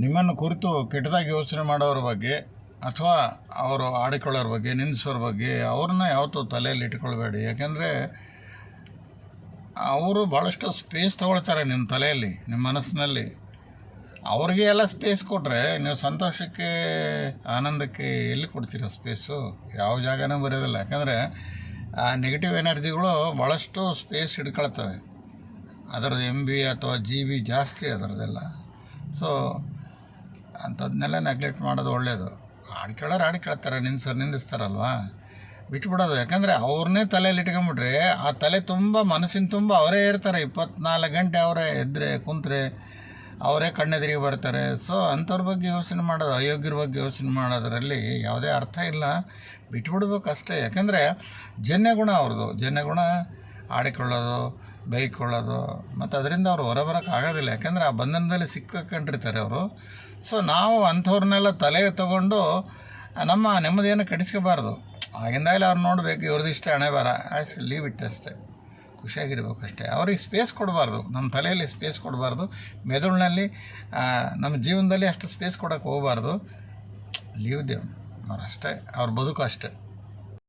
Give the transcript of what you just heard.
ನಿಮ್ಮನ್ನು ಕುರಿತು ಕೆಟ್ಟದಾಗಿ ಯೋಚನೆ ಮಾಡೋರ ಬಗ್ಗೆ ಅಥವಾ ಅವರು ಆಡಿಕೊಳ್ಳೋರ ಬಗ್ಗೆ ನಿಂದಿಸೋರ ಬಗ್ಗೆ ಅವ್ರನ್ನ ಯಾವತ್ತೂ ತಲೆಯಲ್ಲಿ ಇಟ್ಕೊಳ್ಬೇಡಿ. ಯಾಕೆಂದರೆ ಅವರು ಭಾಳಷ್ಟು ಸ್ಪೇಸ್ ತೊಗೊಳ್ತಾರೆ ನಿಮ್ಮ ತಲೆಯಲ್ಲಿ, ನಿಮ್ಮ ಮನಸ್ಸಿನಲ್ಲಿ. ಅವ್ರಿಗೆ ಎಲ್ಲ ಸ್ಪೇಸ್ ಕೊಟ್ಟರೆ ನೀವು ಸಂತೋಷಕ್ಕೆ ಆನಂದಕ್ಕೆ ಎಲ್ಲಿ ಕೊಡ್ತೀರ ಸ್ಪೇಸು? ಯಾವ ಜಾಗನೂ ಬರೋದಿಲ್ಲ. ಯಾಕಂದರೆ ಆ ನೆಗೆಟಿವ್ ಎನರ್ಜಿಗಳು ಭಾಳಷ್ಟು ಸ್ಪೇಸ್ ಹಿಡ್ಕೊಳ್ತವೆ. ಅದರದ್ದು MB ಅಥವಾ GB ಜಾಸ್ತಿ ಅದರದ್ದೆಲ್ಲ. ಸೊ ಅಂಥದ್ದನ್ನೆಲ್ಲ ನೆಗ್ಲೆಕ್ಟ್ ಮಾಡೋದು ಒಳ್ಳೆಯದು. ಆಡ್ಕೊಳ್ತಾರೆ, ನಿಂದಿಸ್ತಾರಲ್ವ, ಬಿಟ್ಬಿಡೋದು. ಯಾಕಂದರೆ ಅವ್ರನ್ನೇ ತಲೆಯಲ್ಲಿ ಇಟ್ಕೊಂಬಿಟ್ರೆ ಆ ತಲೆ ತುಂಬ ಮನಸ್ಸಿನ ತುಂಬ ಅವರೇ ಇರ್ತಾರೆ. 24 ಗಂಟೆ ಅವರೇ ಎದ್ದರೆ ಕುಂತ್ರೆ ಅವರೇ ಕಣ್ಣೆದುರಿಗೆ ಬರ್ತಾರೆ. ಸೊ ಅಂಥವ್ರ ಬಗ್ಗೆ ಯೋಚನೆ ಮಾಡೋದು, ಅಯೋಗ್ಯರ ಬಗ್ಗೆ ಯೋಚನೆ ಮಾಡೋದರಲ್ಲಿ ಯಾವುದೇ ಅರ್ಥ ಇಲ್ಲ. ಬಿಟ್ಬಿಡ್ಬೇಕು ಅಷ್ಟೇ. ಯಾಕಂದರೆ ಜನ್ಯಗುಣ ಅವ್ರದ್ದು, ಜನ್ಯಗುಣ ಆಡಿಕೊಳ್ಳೋದು, ಬೈಕೊಳ್ಳೋದು, ಮತ್ತು ಅದರಿಂದ ಅವ್ರು ಹೊರಬರೋಕ್ಕಾಗೋದಿಲ್ಲ. ಯಾಕಂದರೆ ಆ ಬಂಧನದಲ್ಲಿ ಸಿಕ್ಕೊಂಡಿರ್ತಾರೆ ಅವರು. ಸೊ ನಾವು ಅಂಥವ್ರನ್ನೆಲ್ಲ ತಲೆಗೆ ತೊಗೊಂಡು ನಮ್ಮ ನೆಮ್ಮದಿಯನ್ನು ಕೆಡಿಸ್ಕೋಬಾರ್ದು. ಆಗಿಂದಾಗಲೇ ಅವ್ರು ನೋಡಬೇಕು, ಇವ್ರದ್ದು ಇಷ್ಟ ಹಣೆ ಬರ, ಅಷ್ಟೇ, ಲೀವ್ ಇಟ್ ಅಷ್ಟೇ, ಖುಷಿಯಾಗಿರ್ಬೇಕು ಅಷ್ಟೇ. ಅವ್ರಿಗೆ ಸ್ಪೇಸ್ ಕೊಡಬಾರ್ದು, ನಮ್ಮ ತಲೆಯಲ್ಲಿ ಸ್ಪೇಸ್ ಕೊಡಬಾರ್ದು, ಮೆದುಳಿನಲ್ಲಿ ನಮ್ಮ ಜೀವನದಲ್ಲಿ ಅಷ್ಟು ಸ್ಪೇಸ್ ಕೊಡೋಕ್ಕೆ ಹೋಗಬಾರ್ದು. ಲೀವ್ ದೇವ್ ಅವ್ರು ಅಷ್ಟೇ, ಅವ್ರ ಬದುಕು ಅಷ್ಟೇ.